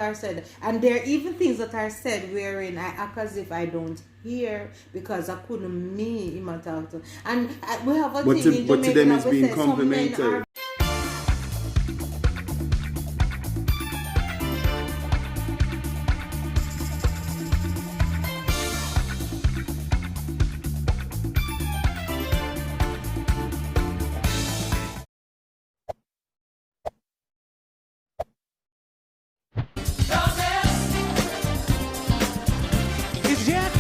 are said, and there are even things that are said wherein I act as if I don't hear because I couldn't me him talk to. And we have a thing in But to Jamaica them that it's we being say some men complimentary. are. Is yet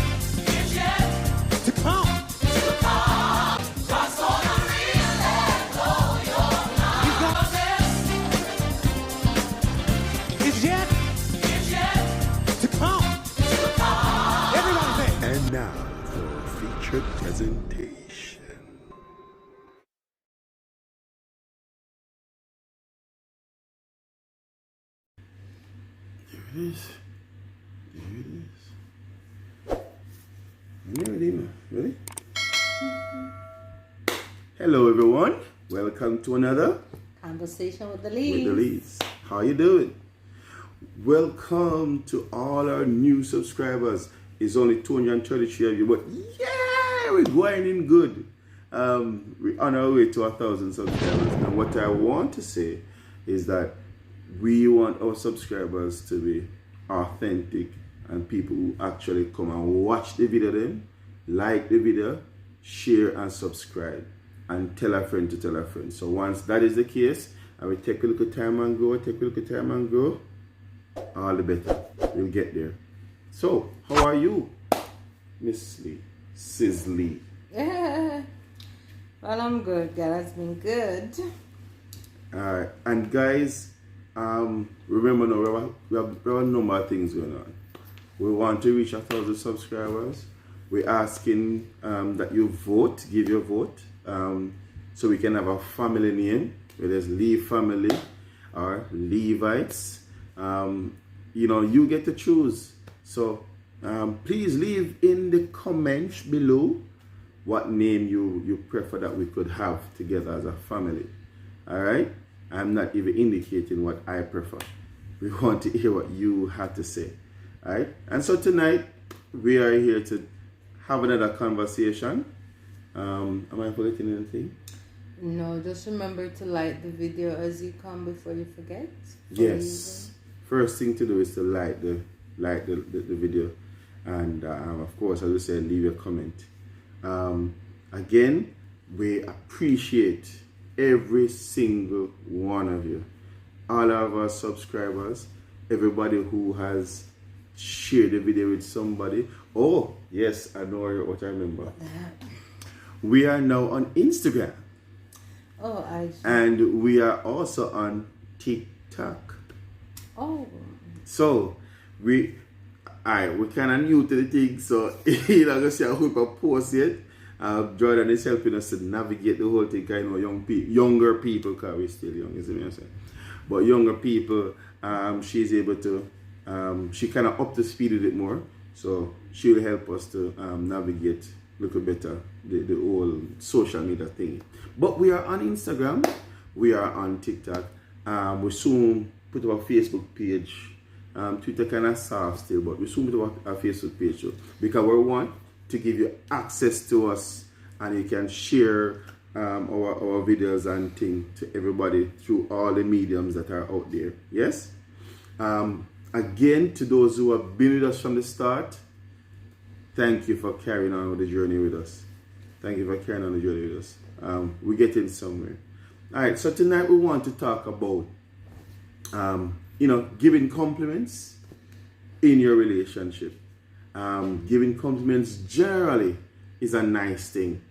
to come. Is yet to come. Everybody say. And now for a featured presentation. There it is. There it is. You ready, man? Ready? Hello, everyone. Welcome to another Conversation with the with leads. the leads. How you doing? Welcome to all our new subscribers. It's only 233 of you, but yeah, we're going in good. We're on our way to 1,000 subscribers. And what I want to say is that we want our subscribers to be authentic and people who actually come and watch the video, then like the video, share and subscribe, and tell a friend to tell a friend. So once that is the case, and we take a look at time and grow, all the better. We'll get there. So, how are you, Miss Lee? Sizzly. Yeah. Well, I'm good. God has been good. Alright, and guys, remember now, we have a number of things going on. We want to reach 1,000 subscribers. We're asking that you vote, give your vote, so we can have a family name, whether it's Lee family or Levites. You know, you get to choose. So please leave in the comments below what name you prefer that we could have together as a family. Alright? I'm not even indicating what I prefer. We want to hear what you have to say. Alright? And so tonight we are here to have another conversation. Am I forgetting anything? No, just remember to like the video as you come before you forget. Yes. First thing to do is to like the video, and of course, as I said, leave a comment. Again, we appreciate every single one of you, all of our subscribers, everybody who has shared the video with somebody. Oh yes, I know what I remember. We are now on Instagram. Oh, and we are also on TikTok. Oh. So we're kind of new to the thing, so you're not gonna see a whole post yet. Jordan is helping us to navigate the whole thing. I know younger people, because we're still young, isn't it? But younger people, she's able to, she kind of up to speed with it more, so she'll help us to navigate a little better the whole social media thing. But we are on Instagram, we are on TikTok, we soon put up a Facebook page. Twitter kind of soft still, but we soon put up a Facebook page too, because we want to give you access to us, and you can share our videos and things to everybody through all the mediums that are out there. Yes. Again, to those who have been with us from the start, thank you for carrying on with the journey with us. Thank you for carrying on the journey with us. We're getting somewhere. All right. So tonight we want to talk about giving compliments in your relationship. Giving compliments generally is a nice thing,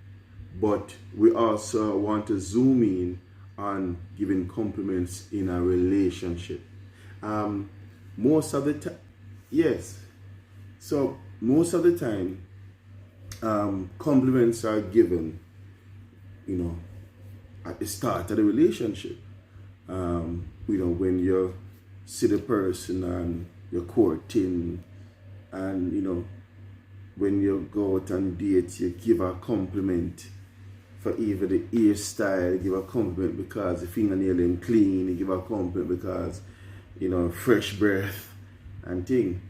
but we also want to zoom in on giving compliments in a relationship. Most of the time, yes. So most of the time, compliments are given, at the start of the relationship. When you see the person and you're courting, and when you go out on dates, you give a compliment for either the hairstyle, you give a compliment because the fingernail is clean, you give a compliment because fresh breath, and thing.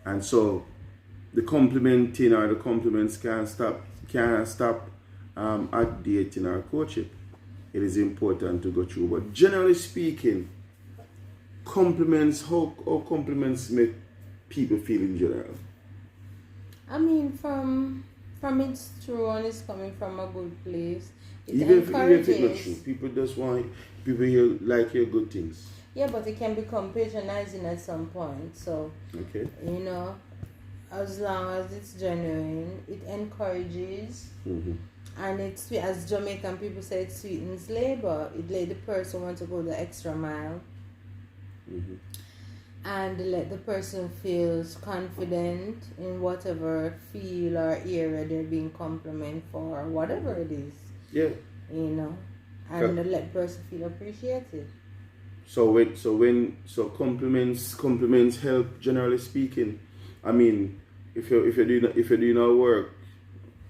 And so the complimenting or the compliments can't stop at dating or courtship. It is important to go through. But generally speaking, compliments, how compliments make people feel in general? I mean, from its true and it's coming from a good place. It Even if encourages. it's not true, people just want people hear good things. Yeah, but it can become patronizing at some point. So, Okay. you know, as long as it's genuine, it encourages. Mm-hmm. And it's sweet, as Jamaican people say, it sweetens labor. It let the person want to go the extra mile. Mm-hmm. And let the person feels confident in whatever field or area they're being complimented for, or whatever it is. Yeah. You know, and let the person feel appreciated. So compliments help, generally speaking. I mean, if you're doing our work,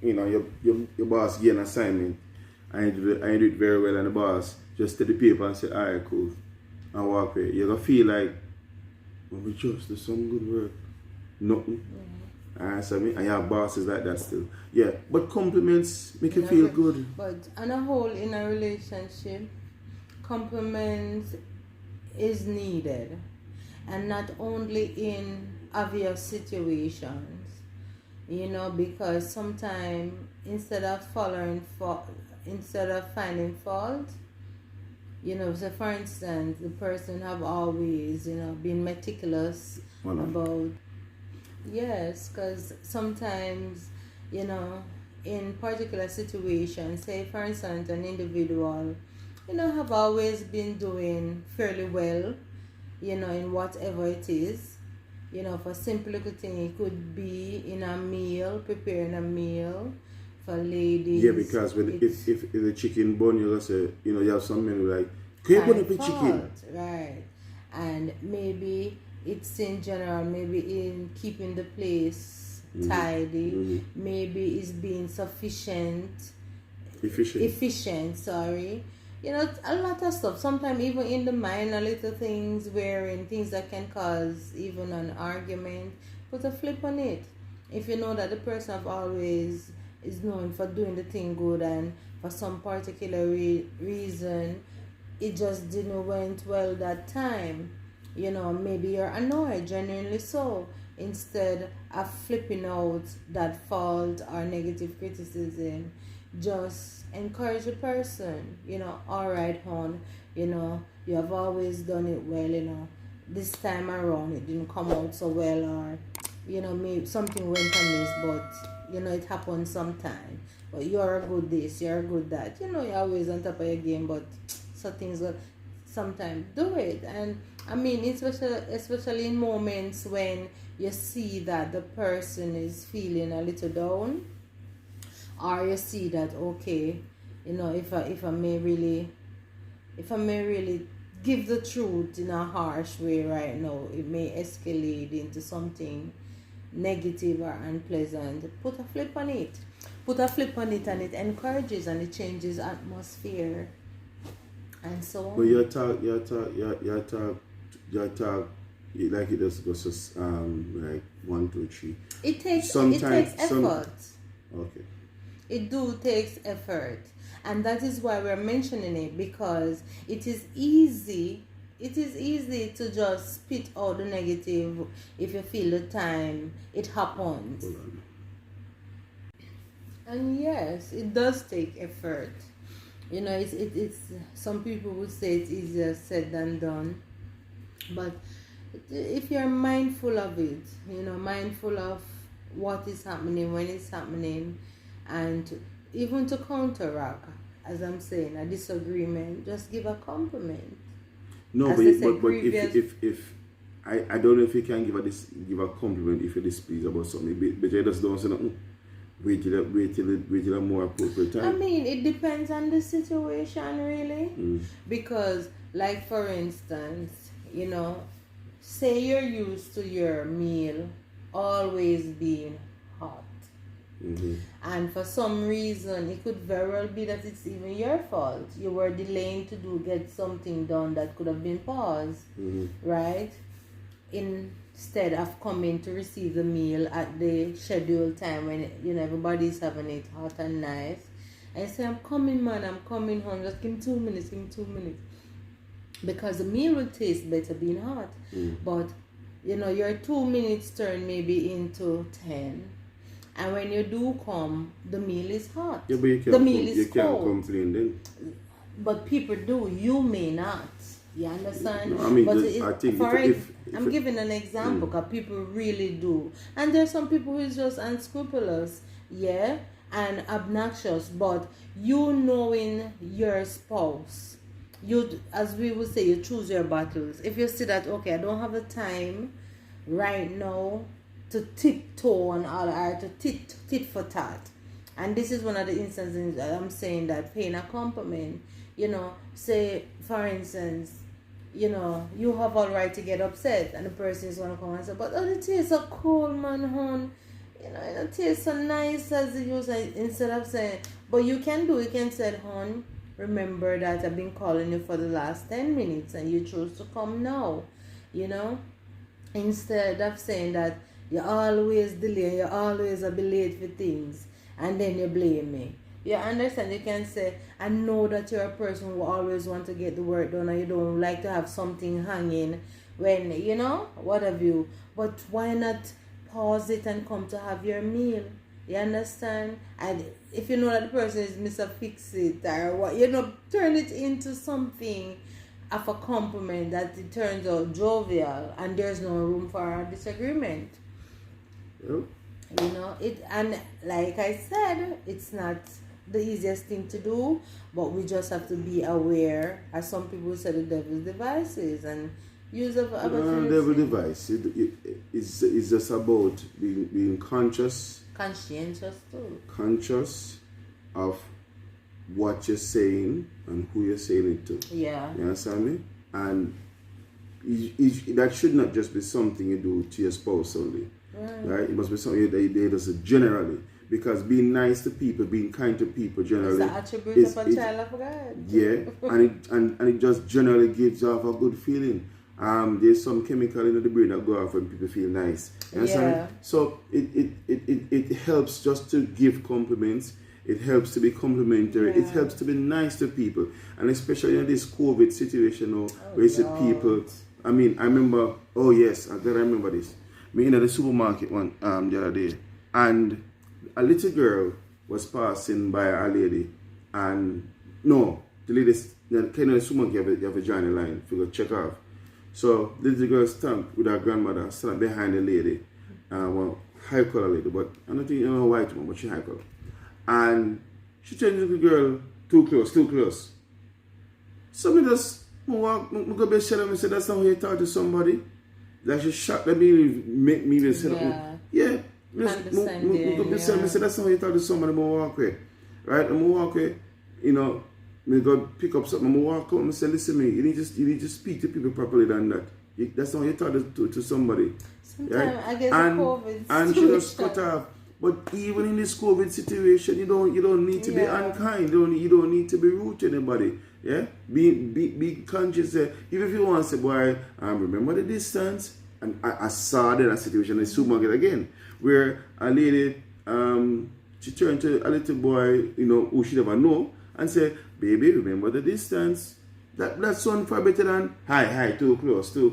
you know, your boss give an assignment and you do it very well, and the boss just take the paper and say, alright, cool, and walk away. You're gonna feel like, well, we just do some good work. Nothing. So and your boss is like that still. Yeah. But compliments make you feel good. But on a whole, in a relationship, compliments is needed. And not only in obvious situations. You know, because sometimes instead of finding fault, you know, so for instance, the person have always, you know, been meticulous about, yes, because sometimes, you know, in particular situations, say for instance, an individual, you know, have always been doing fairly well, you know, in whatever it is. You know, for simple little thing, it could be in a meal, preparing a meal for ladies. Yeah, because if the chicken bun, you just say, you know, you have some men who like, can you put up a chicken? Right. And maybe it's in general, maybe in keeping the place tidy, maybe it's being efficient, sorry. You know, a lot of stuff. Sometimes even in the minor little things, wherein things that can cause even an argument, put a flip on it. If you know that the person have always is known for doing the thing good, and for some particular reason, it just didn't went well that time. You know, maybe you're annoyed, genuinely so. Instead of flipping out that fault or negative criticism, just encourage a person, you know, alright, hon, you know, you have always done it well, you know, this time around it didn't come out so well, or, you know, maybe something went amiss, but, you know, it happens sometime, but you're a good this, you're a good that, you know, you're always on top of your game, but so things will sometimes do it. And I mean, especially in moments when you see that the person is feeling a little down, or you see that, okay, you know, if I may really give the truth in a harsh way right now, it may escalate into something negative or unpleasant. Put a flip on it, and it encourages and it changes atmosphere, and so on. But your talk, like it just goes like 1, 2, 3. It takes effort. Okay. It takes effort, and that is why we're mentioning it, because it is easy to just spit out the negative if you feel the time it happens. And yes, it does take effort. You know, it's some people would say it's easier said than done, but if you're mindful of it, you know, mindful of what is happening, when it's happening, and even to counteract, as I'm saying, a disagreement, just give a compliment. No, as but if I don't know if you can give a compliment if you're displeased about something, but you just don't say nothing. Wait till a more appropriate time. I mean, it depends on the situation, really. Because, like for instance, you know, say you're used to your meal always being hot. And for some reason, it could very well be that it's even your fault. You were delaying to get something done that could have been paused, right? In instead of coming to receive the meal at the scheduled time when everybody's having it hot and nice, and say, I'm coming, man, I'm coming home, just give me 2 minutes, because the meal will taste better being hot. But your 2 minutes turn maybe into 10, and when you do come, the meal is hot. Yeah, but the meal is you cold. can't complain then. But people do. You may not. You understand? No, I mean, but I think I'm giving an example because people really do. And there's some people who is just unscrupulous, yeah, and obnoxious. But you knowing your spouse, you, as we would say, you choose your battles. If you see that, okay, I don't have the time right now to tiptoe and all, or to tit for tat. And this is one of the instances that I'm saying that paying a compliment, say, for instance, you have all right to get upset, and the person is going to come and say, but it tastes so cold, man, hon. It tastes so nice as it used. Instead of saying, but you can say, hon, remember that I've been calling you for the last 10 minutes and you chose to come now, instead of saying that you always delay, you always be late for things, and then you blame me. You understand? You can say, I know that you're a person who always want to get the work done and you don't like to have something hanging when, what have you. But why not pause it and come to have your meal? You understand? And if you know that the person is Mr. Fix-It or what, turn it into something of a compliment that it turns out jovial and there's no room for a disagreement. Yep. And like I said, it's not the easiest thing to do, but we just have to be aware, as some people say, the devil's devices and use of other things. Devil device. It's just about being conscious of what you're saying and who you're saying it to. Yeah. You understand me? And that should not just be something you do to your spouse only. Right? It must be something that you do generally. Because being nice to people, being kind to people generally, it's the attribute of a child of God. Yeah, and it just generally gives off a good feeling. There's some chemical in the brain that go off when people feel nice. You understand? So it helps just to give compliments. It helps to be complimentary. It helps to be nice to people, and especially in this COVID situation now, where you see people. I mean, I remember. Oh yes, I gotta remember this. Me in the supermarket one the other day, and a little girl was passing by a lady, and the lady kind of supermarket you have a journey line if you go check off. So the little girl stand with her grandmother, stand behind the lady, high color lady, but I don't think white one, but she high color, and she told the little girl too close. So me just go be shut up and say that's not how you talk to somebody. Like she shot that make me even say yeah. Me say that's not how you talk to somebody. I'm walk away, right? I'm walk away. Me go pick up something. I'm walk out. I say, listen, me. You need to speak to people properly than that. That's not how you talk to somebody. Sometimes right? I guess COVID and she just cut off. But even in this COVID situation, you don't need to be unkind. You don't need to be rude to anybody. Yeah, be conscious. Even if you want to say, boy, remember the distance. And I saw that situation in the supermarket again, where a lady, she turned to a little boy, who she never know, and said, baby, remember the distance. That sounds far better than, hi, too close. You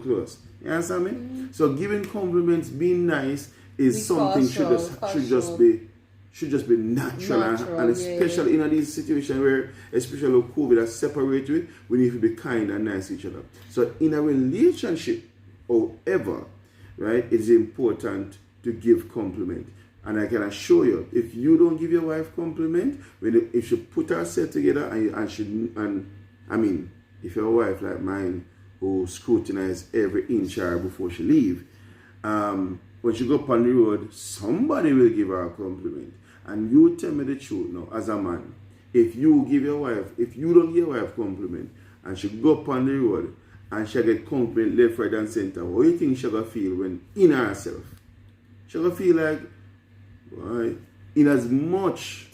understand me? Mm-hmm. So giving compliments, being nice, is something should just be natural and especially in these situations where, especially with COVID has separated, we need to be kind and nice to each other. So in a relationship, however, right, it's important to give compliment. And I can assure you, if you don't give your wife compliment, if she put herself together if your wife like mine who scrutinize every inch her before she leave, when she go up on the road, somebody will give her a compliment. And you tell me the truth now, as a man, if you don't give your wife compliment, and she go up on the road, and she get compliment left, right, and center, what do you think she gonna feel when in herself? She gonna feel like, right, in as much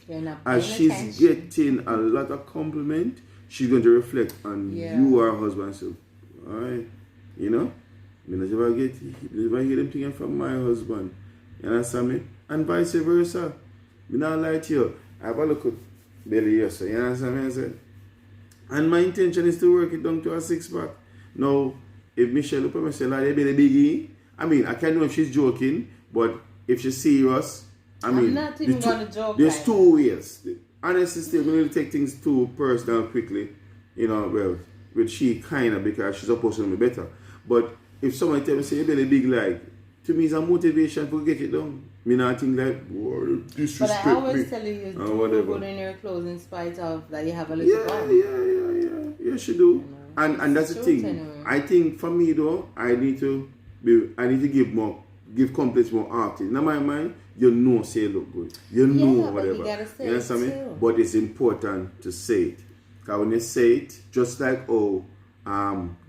as she's getting a lot of compliment, she's going to reflect on you or her husband. So, right, I never hear them things from my husband. You understand me? And vice versa. I not lie to you. I have a look at belly yesterday. You understand me? I said. And my intention is to work it down to a 6-pack. Now, if Michelle look at me and say, like, they be the biggie, I mean, I can't know if she's joking, but if she's serious, I'm not even going to joke. There's two ways. Honestly, still, we need to take things too personal quickly. You know, well, with she kind of, because she's supposed to know me better. But if somebody tell me, say, you be the big like, to me, it's a motivation to get it done. Me not think like, whoa, disrespect me. But I always tell you, do look good in your clothes in spite of that you have a little bump. Yeah, she do. You know, and that's the thing. Anyway. I think for me though, I need to give compliments more artists. In my mind, you know say you look good. You know whatever. You gotta say you understand me? But it's important to say it. Because when you say it, just like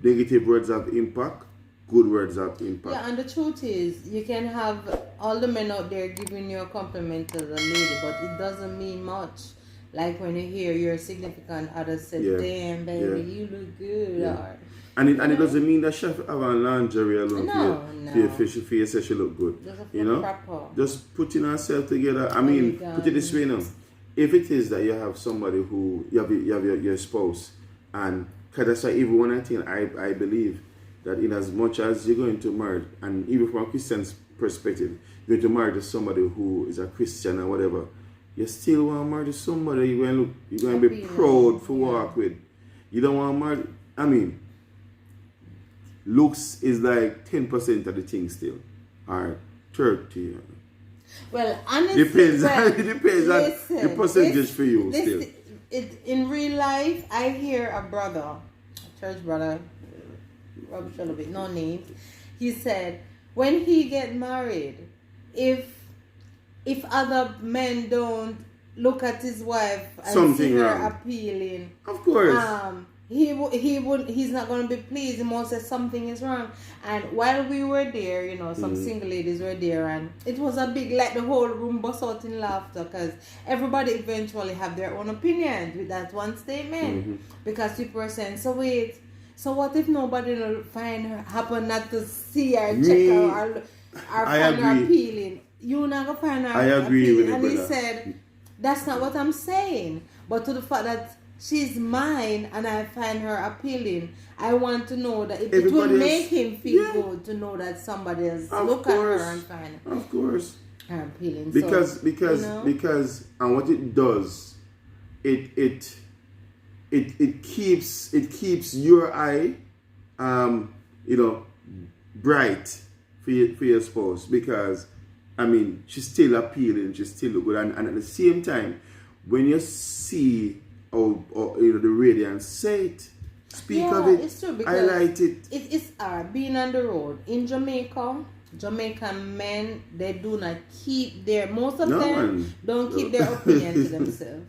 negative words have impact, good words have impact. Yeah, and the truth is, you can have all the men out there giving you a compliment as a lady, but it doesn't mean much. Like when you hear your significant other say, damn, baby, you look good. Yeah. Or, and it doesn't mean that she have on lingerie alone for you say she look good. You know? Proper. Just putting herself together. I mean, put it this way now. If it is that you have somebody who, you have your spouse, and because that's why even one thing I believe that in as much as you're going to marry, and even from a Christian's perspective, you're going to marry to somebody who is a Christian or whatever, you still want to marry to somebody you're going to be proud for walk with. You don't want to marry, I mean, looks is like 10% of the thing still, or 30. Well, honestly, depends on the percentage for you still. In real life, I hear a church brother, Rob Shelby, no names. He said when he get married, if other men don't look at his wife and something see her wrong. appealing, of course, he's not gonna be pleased. He must say something is wrong. And while we were there, you know, some single ladies were there, and it was a big, like the whole room burst out in laughter because everybody eventually have their own opinion with that one statement. Because people were saying, so wait, so what if nobody will find her, happen not to see her, check her, or find her appealing? You not gonna find her. I agree appealing. with you, and he said, that's not what I'm saying, but to the fact that she's mine and I find her appealing, I want to know that it will make him feel good to know that somebody else look at her and find her. Of course. Her appealing. Because and what it does, it keeps your eye bright for your spouse, because I mean she's still appealing, she's still good, and at the same time when you see the radiance, say it, speak of it. It's true, highlight it. It's being on the road in Jamaican men, they do not keep most of them don't keep their opinion to themselves.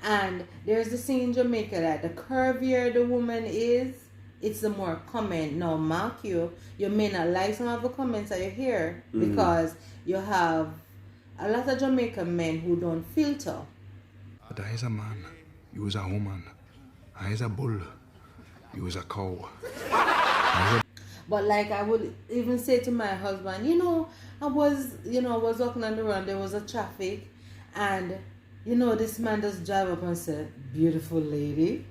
And there's the thing in Jamaica that the curvier the woman is, it's the more comment. Now, mark you may not like some of the comments that you hear because you have a lot of Jamaican men who don't filter. But I is a man, you is a woman. I is a bull, you is a cow. But like I would even say to my husband, I was walking on the road, there was a traffic, and this man just drive up and said, beautiful lady,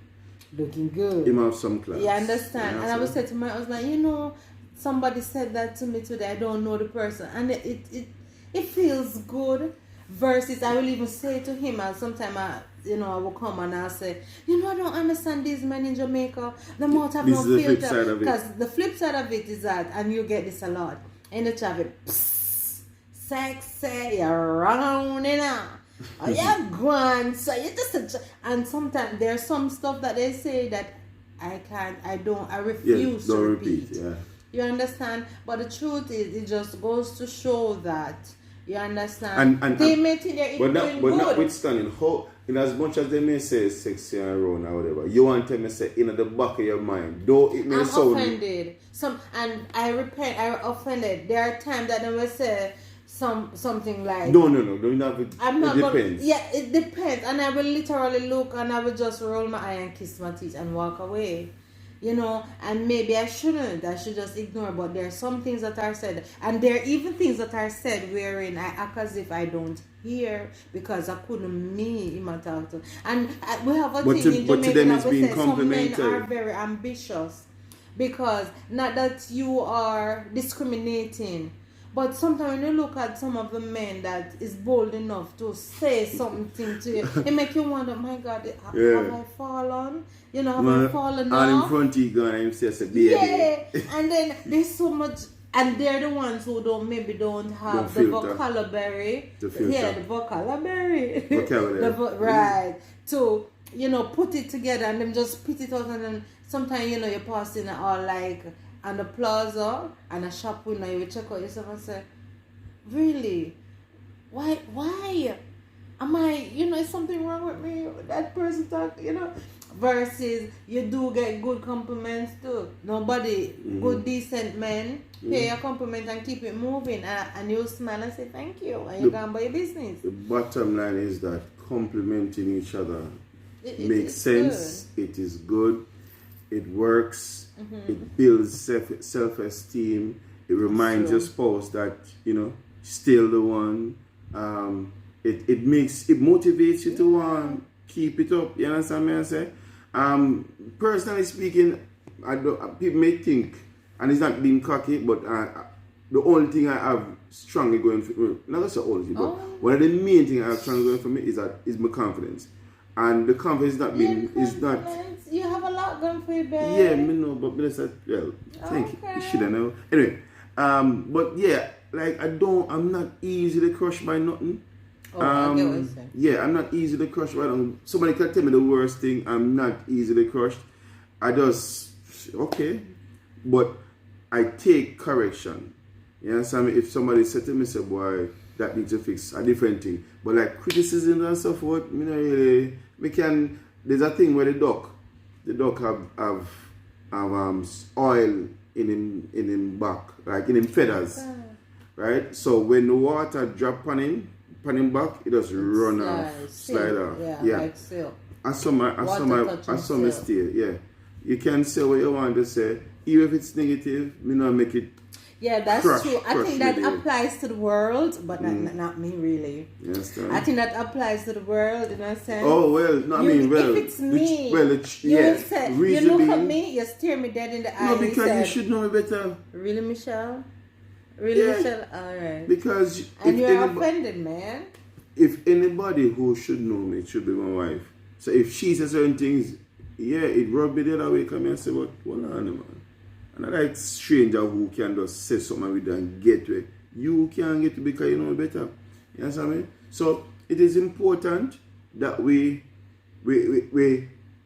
looking good. Him have some class. You understand? And I would say to my husband, somebody said that to me today, I don't know the person, and it feels good. Versus I will even say to him, and sometimes I will come and I'll say, I don't understand these men in Jamaica. They might have no filter. Because the flip side of it is that, and you get this a lot, in the traffic, sexy, you're rounding up. Oh, you're gone. So you just, and sometimes there's some stuff that they say that I refuse to repeat. Yeah. You understand? But the truth is, it just goes to show that. You understand? And they may think they're doing good. Notwithstanding, in as much as they may say sexy and round or whatever, you want them to say in the back of your mind, though it may I'm sound offended. And I repent. I'm offended. There are times that they will say something like, No. It depends. It depends. And I will literally look and I will just roll my eye and kiss my teeth and walk away. you know, and maybe I shouldn't. I should just ignore. But there are some things that are said, and there are even things that are said wherein I act as if I don't hear because I couldn't me him talk to. And we have a But thing to- in but to Jamaica them that it's we being say some men complimentary. are very ambitious because not that you are discriminating. But sometimes when you look at some of the men that is bold enough to say something to you, it make you wonder, my God, have I fallen? You know, have I fallen all in off? front of you gone and say, baby. Yeah, and then there's so much, and they're the ones who don't have Don't the filter. vocabulary. The filter. Yeah, the vocabulary. Vocabulary. Right. To, you know, put it together and then just spit it out, and then sometimes, you know, you're passing all like on the plaza and a shop window, you check out yourself and say, really? Why am I, you know, is something wrong with me? That person talk, you know, versus you do get good compliments too. Nobody, good decent men pay a compliment and keep it moving, and you smile and say thank you, and you go and buy your business. The bottom line is that complimenting each other makes it's sense. It is good. It works. It builds self-esteem. It reminds your spouse that, you know, still the one. It motivates you to keep it up. You understand me? I say. Personally speaking, people may think, and it's not being cocky, but the only thing I have strongly going for me, not just the only thing, but one of the main things I have strongly going for me is my confidence. And the confidence is not. You have a lot going for you, babe. Yeah, me know, but I said, well, thank you. You should have know. Anyway, but yeah, like I'm not easily crushed by nothing. I get what you're saying. Yeah, I'm not easily crushed by nothing. Somebody can tell me the worst thing, I'm not easily crushed. I just, okay. But I take correction. You understand me? If somebody said to me, say, boy, that needs to fix a different thing. But like criticism and so forth, you know, really, there's a thing where the duck have oil in him back, like in him feathers, right? So when the water drop on him back, it just run off, slide off. Yeah. Like silk. I saw my stay. Yeah, you can say what you want to say, even if it's negative. Me not make it. Yeah, that's true. I think that with you. applies to the world, but not me really. Yes, I think that applies to the world, you know what I'm saying? Oh well, no, I mean, well, if it's me, you look at me, you stare me dead in the eye. No, because you should know me better. Really, Michelle? Really, Yeah. Michelle? All right. Because And you're offended, man. if anybody who should know me, it should be my wife. So if she says certain things, yeah, it rub me the other way. Come here and say, "What on, man?" And I like stranger who can just say something with and get to it. You can't get to because you know better. You understand me? So it is important that we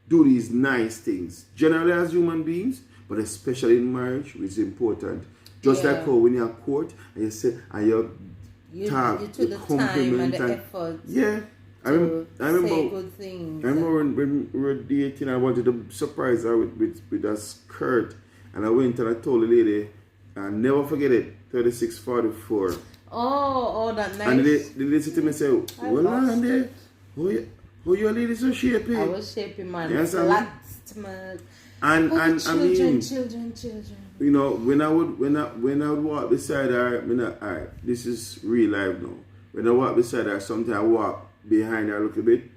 do these nice things. Generally as human beings, but especially in marriage, which is important. Just like how when you're at court and you say and you talk, you took the time and the effort. Yeah. I remember say good things. I remember when we were dating, I wanted to surprise her with a skirt. And I went and I told the lady, and never forget it, 3644. Oh, that nice. And the lady said to me, say, well, Andy, who your lady so shapy? I was shapy, man. Yes, flat stomach. And children, I mean, children. you know, when I would walk beside her, alright, this is real life now. When I walk beside her, sometimes I walk behind her a little bit.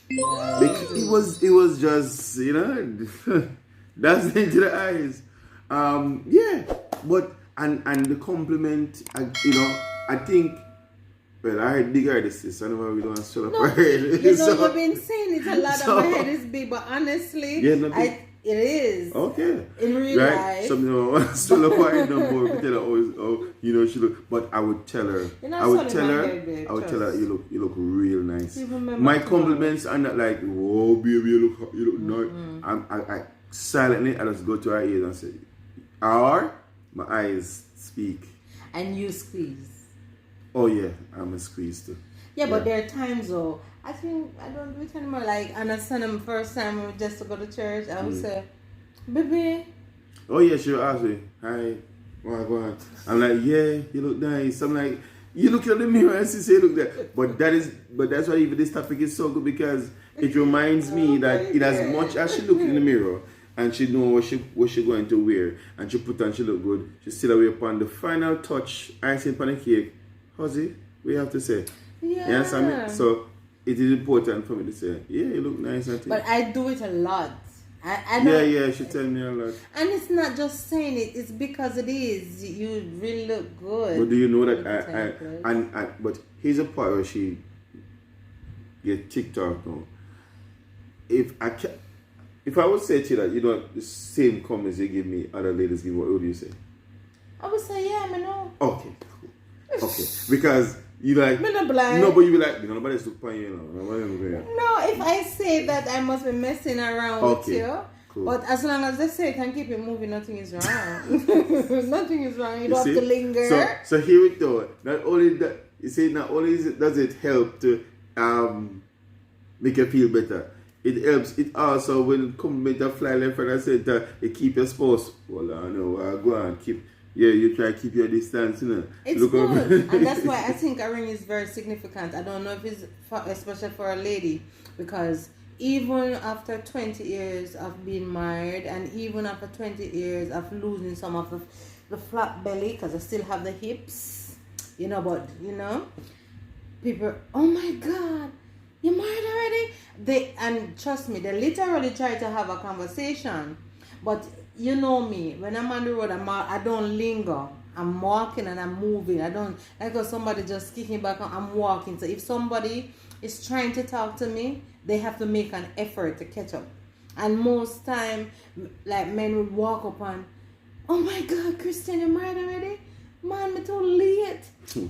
It was just, you know, that's into the eyes. Yeah, but and the compliment, you know, I think. Well, I heard big artists. I know we don't shut up. No, you know, so, you've been saying it a lot. So, my head is big, but honestly, yeah, it is. Okay. In real life. Some, you know, still up I no more. Tell her always, you know, she look. But I would tell her. I would tell her, you look real nice. My compliments are not like, whoa, baby, you look nice. I silently, I just go to her ears and say, or my eyes speak. And you squeeze. Oh yeah, I'm a squeeze too. Yeah, but there are times though. I think I don't do it anymore. Like, and I send them first time just to go to church. I would say, baby. Oh yeah, she'll ask me, hi, what? I'm like, yeah, you look nice. I'm like, you look at the mirror and she say, look there. But that's why even this topic is so good because It reminds me that in as much as she look in the mirror and she know what she going to wear and she put on she look good, she still away upon the final touch, icing upon the cake. How's it? We have to say. Yeah. You understand me? So it is important for me to say, yeah, you look nice. But I do it a lot. I don't, yeah, she tell me a lot. And it's not just saying it, it's because it is. You really look good. But do you know that but here's a part where she get TikTok now. If I would say to you that you know the same comments you give me, other ladies give, what would you say? I would say, yeah, I know. Okay, cool. Okay, because you like Me not blind. no, but you be like, you know, nobody's look upon you, No, if I say that, I must be messing around with you. Cool. But as long as they say it and keep it moving, nothing is wrong. Nothing is wrong. You don't have to linger. So here we go. Not only that, you see, not only does it help to make you feel better, it helps. It also when compliment a fly left and center, it keep your spouse. Well, I know. Go on, keep. Yeah, you try to keep your distance, you know. It's good. And that's why I think a ring is very significant. I don't know if it's especially for a lady, because even after 20 years of being married and even after 20 years of losing some of the flat belly, because I still have the hips, you know, but, you know, people, oh my God, you married already? And trust me, they literally try to have a conversation, but you know me, when I'm on the road, I don't linger. I'm walking and I'm moving. I don't, like if somebody just kicking back, I'm walking. So if somebody is trying to talk to me, they have to make an effort to catch up. And most time, like men would walk up and, oh my God, Christian, you married already? Man, me too late.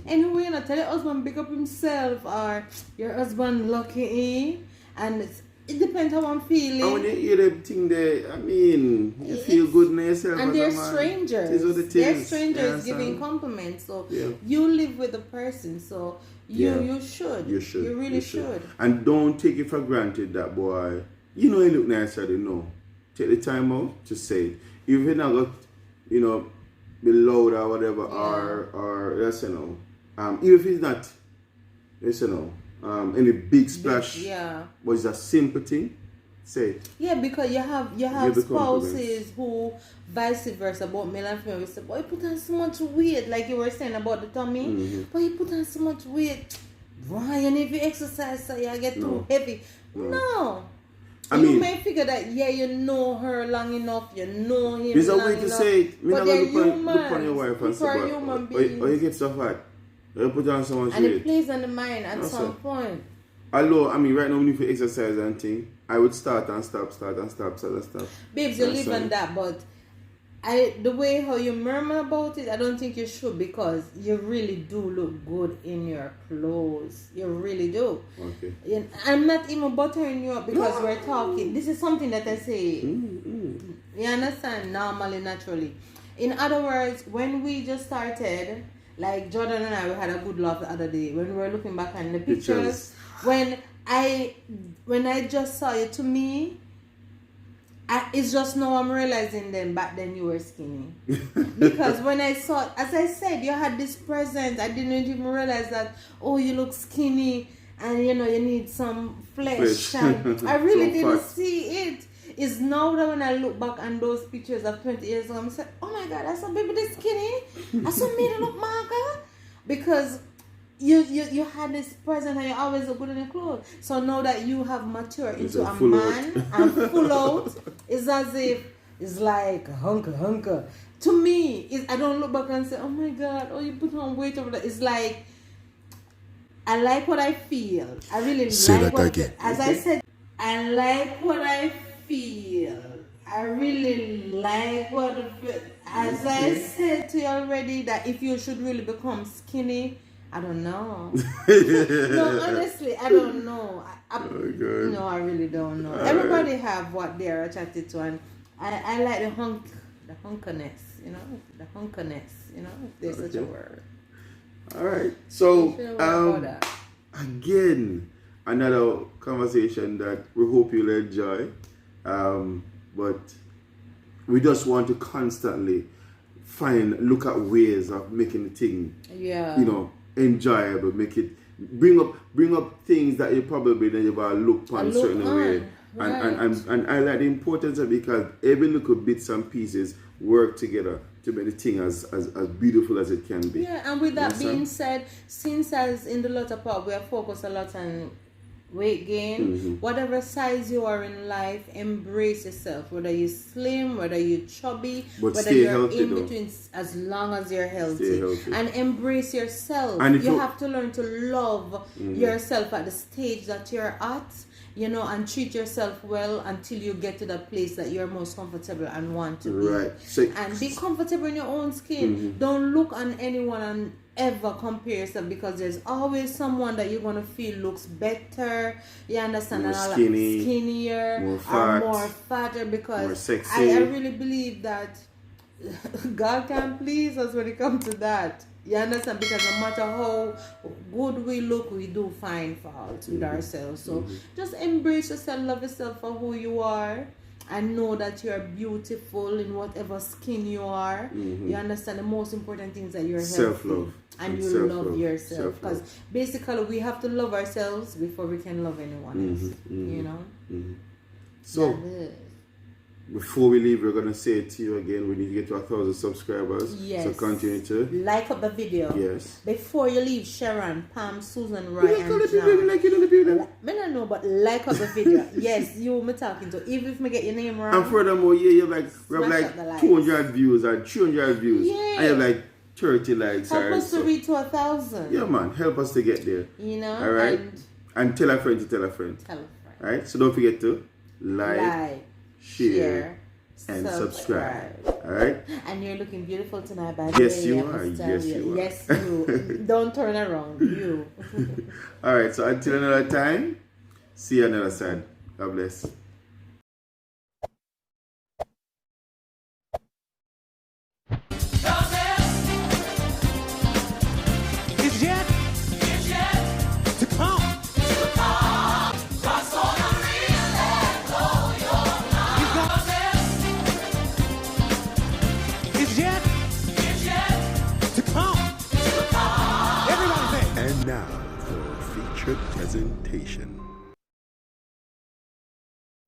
Anyway, you know, tell your husband pick up himself, or your husband lucky. And it depends how I'm feeling. And when you hear them thing there, I mean, you feel good in yourself. And they're strangers. They're strangers giving compliments. So you live with the person. So you should. You should. You really should. And don't take it for granted that, boy, you know you look nice already, no. Take the time out to say it. If you're not got, you know, be loud or whatever, or yes, you know. Even if it's not, yes, you know. Any big splash, but it's a simple thing. Say yeah, because you have spouses who vice versa about male and female. We say, boy, you put on so much weight, like you were saying about the tummy. But you put on so much weight, Brian. If you exercise, so you get too heavy. No. I mean, may figure that you know her long enough, you know him. There's a long way to enough, say it. But they're human. Look on your wife and say, human beings. Or you get so fat. You put on so much and weight. it plays on the mind at some point. Although, I mean, right now, when you exercise and thing, I would start and stop. Babes, you live on that, but the way how you murmur about it, I don't think you should, because you really do look good in your clothes. You really do. Okay. I'm not even buttering you up because we're talking. This is something that I say. You understand? Normally, naturally. In other words, when we just started, like Jordan and I, we had a good laugh the other day when we were looking back on the pictures. When I just saw you, to me, it's just now I'm realizing then back then you were skinny. Because when I saw, as I said, you had this presence. I didn't even realize that, oh, you look skinny and you know you need some flesh. And I really didn't see it. It's now that when I look back on those pictures of 20 years ago, I'm saying, oh my God, I saw baby this skinny. I saw me to look marker. Because you had this present and you always look good in your clothes. So now that you have matured into a man and full out, it's as if it's like hunker. To me, I don't look back and say, oh my God, oh you put on weight over there. It's like, I like what I feel. I really say like that again. As I said, I like what I feel. I really like what, as I said to you already, that if you should really become skinny, I don't know. No, honestly, I don't know. No, I really don't know. Everybody have what they're attracted to, and I like the hunkerness, you know, if there's such a word. All right. So, again, another conversation that we hope you'll enjoy. But we just want to constantly look at ways of making the thing, you know, enjoyable, make it bring up things that you probably never look on look certain on, way. And I like the importance of it because every little bits and pieces work together to make the thing as beautiful as it can be. Yeah, and with that Understand? being said, since as in the latter part we are focused a lot on weight gain, whatever size you are in life, embrace yourself. Whether you're slim, whether you're chubby, But whether stay you're healthy, in though. between, as long as you're healthy. Stay healthy. And embrace yourself. And if you you- have to learn to love yourself at the stage that you're at, you know, and treat yourself well until you get to the place that you're most comfortable and want to be. Right. So, And be comfortable in your own skin. Don't look on anyone and ever compare yourself, because there's always someone that you're gonna feel looks better. You understand? More and all that, skinny, skinnier, more or fat, more fatter. Because more sexy. I really believe that God can please us when it comes to that. You understand? Because no matter how good we look, we do find faults with ourselves. So just embrace yourself, love yourself for who you are, and know that you're beautiful in whatever skin you are. You understand? The most important thing is that you're healthy. Self-love. And you Self-love. love yourself. Self-love. Because basically we have to love ourselves before we can love anyone else. You know? so That is. before we leave, we're gonna say it to you again. We need to get to 1,000 subscribers. Yes. So continue to. Like up the video. Yes. Before you leave, Sharon, Pam, Susan, Roy, We like all and the people, we John. like the people. I don't know, but like up the video. Yes, you me talking to. Even if me get your name wrong. And furthermore, yeah, you have like we have Smash up the like likes. 200 views or 300 views. Yeah. And you have like 30 likes. help or us so. to reach to 1,000. Yeah, man, help us to get there. You know? All right. And tell a friend to tell a friend. tell a friend. All right. So don't forget to like, share, and subscribe. All right. And you're looking beautiful tonight, by the Yes, way. you I are. must tell Yes, you are. Yes, you. Don't turn around. You. All right. So until another time, see you on the other side. God bless. Is yet to come. Is yet to come. Everybody say. And now for a featured presentation.